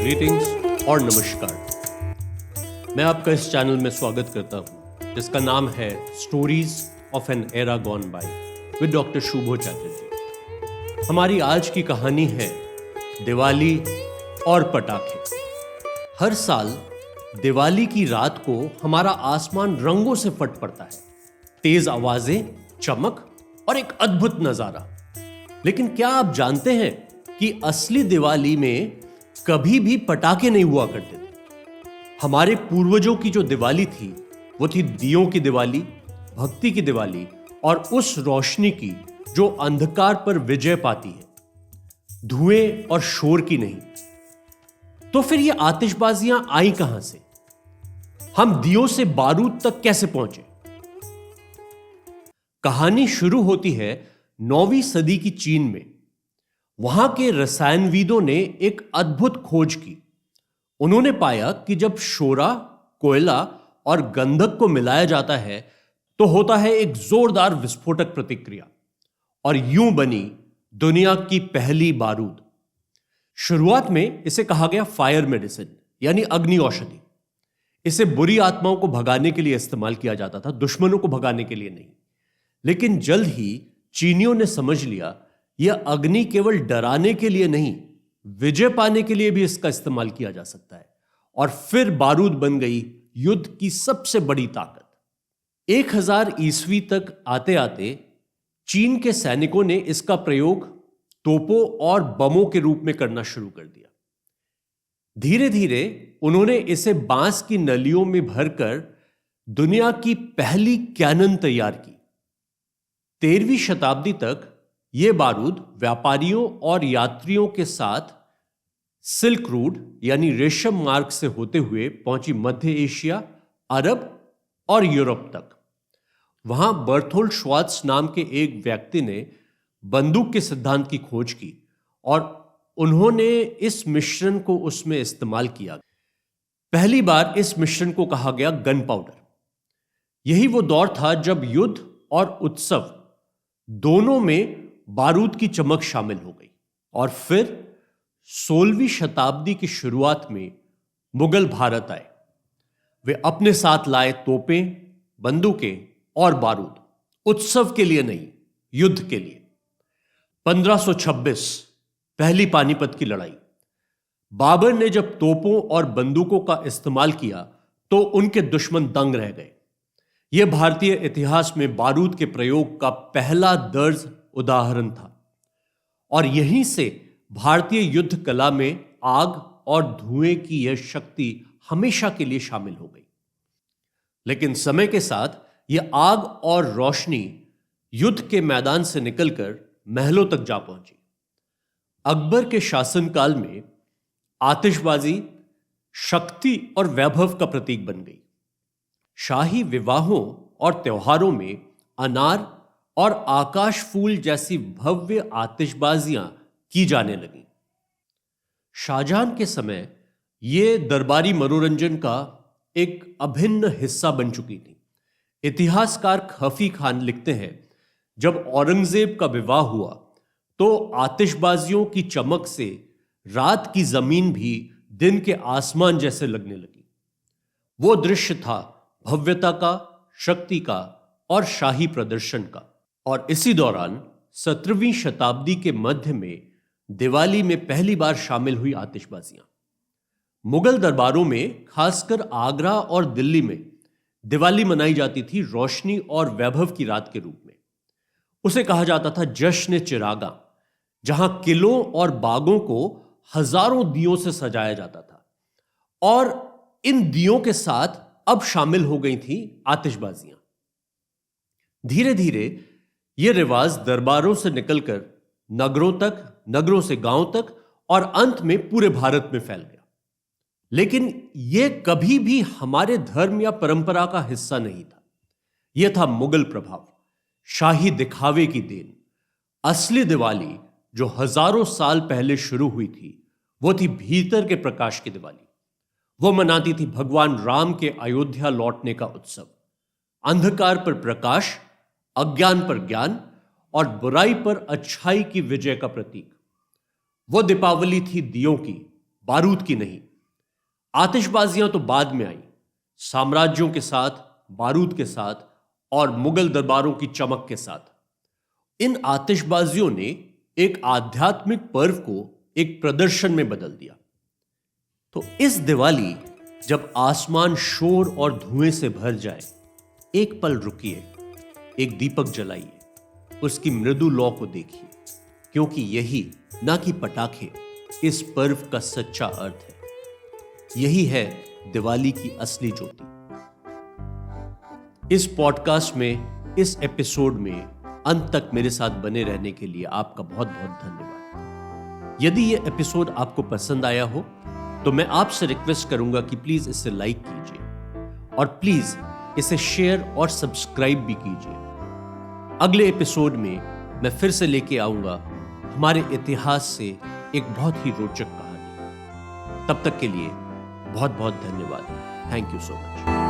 Greetings और नमस्कार। मैं आपका इस चैनल में स्वागत करता हूं जिसका नाम है stories of an era gone by with doctor Shubho Chatterjee. हमारी आज की कहानी है दिवाली और पटाखे। हर साल दिवाली की रात को हमारा आसमान रंगों से फट पड़ता है, तेज आवाजें, चमक और एक अद्भुत नजारा। लेकिन क्या आप जानते हैं कि असली दिवाली में कभी भी पटाखे नहीं हुआ करते थे। हमारे पूर्वजों की जो दिवाली थी वो थी दियों की दिवाली, भक्ति की दिवाली और उस रोशनी की जो अंधकार पर विजय पाती है, धुएं और शोर की नहीं। तो फिर ये आतिशबाजियां आई कहां से? हम दियों से बारूद तक कैसे पहुंचे? कहानी शुरू होती है 9वीं सदी की चीन में। वहां के रसायनविदों ने एक अद्भुत खोज की। उन्होंने पाया कि जब शोरा, कोयला और गंधक को मिलाया जाता है तो होता है एक जोरदार विस्फोटक प्रतिक्रिया, और यूं बनी दुनिया की पहली बारूद। शुरुआत में इसे कहा गया फायर मेडिसिन, यानी अग्नि औषधि। इसे बुरी आत्माओं को भगाने के लिए इस्तेमाल किया जाता था, दुश्मनों को भगाने के लिए नहीं। लेकिन जल्द ही चीनियों ने समझ लिया यह अग्नि केवल डराने के लिए नहीं, विजय पाने के लिए भी इसका इस्तेमाल किया जा सकता है। और फिर बारूद बन गई युद्ध की सबसे बड़ी ताकत। 1000 ईस्वी तक आते आते चीन के सैनिकों ने इसका प्रयोग तोपों और बमों के रूप में करना शुरू कर दिया। धीरे धीरे उन्होंने इसे बांस की नलियों में भरकर दुनिया की पहली कैनन तैयार की। 13वीं शताब्दी तक यह बारूद व्यापारियों और यात्रियों के साथ सिल्क रूट यानी रेशम मार्ग से होते हुए पहुंची मध्य एशिया, अरब और यूरोप तक। वहां बर्थोल्ड श्वार्ट्ज नाम के एक व्यक्ति ने बंदूक के सिद्धांत की खोज की और उन्होंने इस मिश्रण को उसमें इस्तेमाल किया। पहली बार इस मिश्रण को कहा गया गन पाउडर। यही वो दौर था जब युद्ध और उत्सव दोनों में बारूद की चमक शामिल हो गई। और फिर 16वीं शताब्दी की शुरुआत में मुगल भारत आए। वे अपने साथ लाए तोपें, बंदूकें और बारूद, उत्सव के लिए नहीं, युद्ध के लिए। 1526 पहली पानीपत की लड़ाई। बाबर ने जब तोपों और बंदूकों का इस्तेमाल किया तो उनके दुश्मन दंग रह गए। यह भारतीय इतिहास में बारूद के प्रयोग का पहला दर्ज उदाहरण था, और यहीं से भारतीय युद्ध कला में आग और धुएं की यह शक्ति हमेशा के लिए शामिल हो गई। लेकिन समय के साथ यह आग और रोशनी युद्ध के मैदान से निकलकर महलों तक जा पहुंची। अकबर के शासनकाल में आतिशबाजी शक्ति और वैभव का प्रतीक बन गई। शाही विवाहों और त्योहारों में अनार और आकाश फूल जैसी भव्य आतिशबाजियां की जाने लगीं। शाहजहां के समय यह दरबारी मनोरंजन का एक अभिन्न हिस्सा बन चुकी थी। इतिहासकार खफी खान लिखते हैं, जब औरंगजेब का विवाह हुआ तो आतिशबाजियों की चमक से रात की जमीन भी दिन के आसमान जैसे लगने लगी। वो दृश्य था भव्यता का, शक्ति का और शाही प्रदर्शन का। और इसी दौरान 17वीं शताब्दी के मध्य में दिवाली में पहली बार शामिल हुई आतिशबाजियां। मुगल दरबारों में, खासकर आगरा और दिल्ली में, दिवाली मनाई जाती थी रोशनी और वैभव की रात के रूप में। उसे कहा जाता था जश्न चिरागा, जहां किलों और बागों को हजारों दियों से सजाया जाता था। और इन दियों के साथ अब शामिल हो गई थी आतिशबाजियां। धीरे धीरे यह रिवाज दरबारों से निकलकर नगरों तक, नगरों से गांव तक और अंत में पूरे भारत में फैल गया। लेकिन यह कभी भी हमारे धर्म या परंपरा का हिस्सा नहीं था। यह था मुगल प्रभाव, शाही दिखावे की देन। असली दिवाली जो हजारों साल पहले शुरू हुई थी वो थी भीतर के प्रकाश की दिवाली। वो मनाती थी भगवान राम के अयोध्या लौटने का उत्सव। अंधकार पर प्रकाश, अज्ञान पर ज्ञान और बुराई पर अच्छाई की विजय का प्रतीक। वो दीपावली थी दियों की, बारूद की नहीं। आतिशबाजियां तो बाद में आई, साम्राज्यों के साथ, बारूद के साथ और मुगल दरबारों की चमक के साथ। इन आतिशबाजियों ने एक आध्यात्मिक पर्व को एक प्रदर्शन में बदल दिया। तो इस दिवाली जब आसमान शोर और धुएं से भर जाए, एक पल रुकिए, एक दीपक जलाइए, उसकी मृदु लौ को देखिए, क्योंकि यही, ना कि पटाखे, इस पर्व का सच्चा अर्थ है। यही है दिवाली की असली ज्योति। इस पॉडकास्ट में, इस एपिसोड में अंत तक मेरे साथ बने रहने के लिए आपका बहुत बहुत धन्यवाद। यदि यह एपिसोड आपको पसंद आया हो तो मैं आपसे रिक्वेस्ट करूंगा कि प्लीज इसे लाइक कीजिए और प्लीज इसे शेयर और सब्सक्राइब भी कीजिए। अगले एपिसोड में मैं फिर से लेके आऊंगा हमारे इतिहास से एक बहुत ही रोचक कहानी। तब तक के लिए बहुत बहुत धन्यवाद। Thank you so much.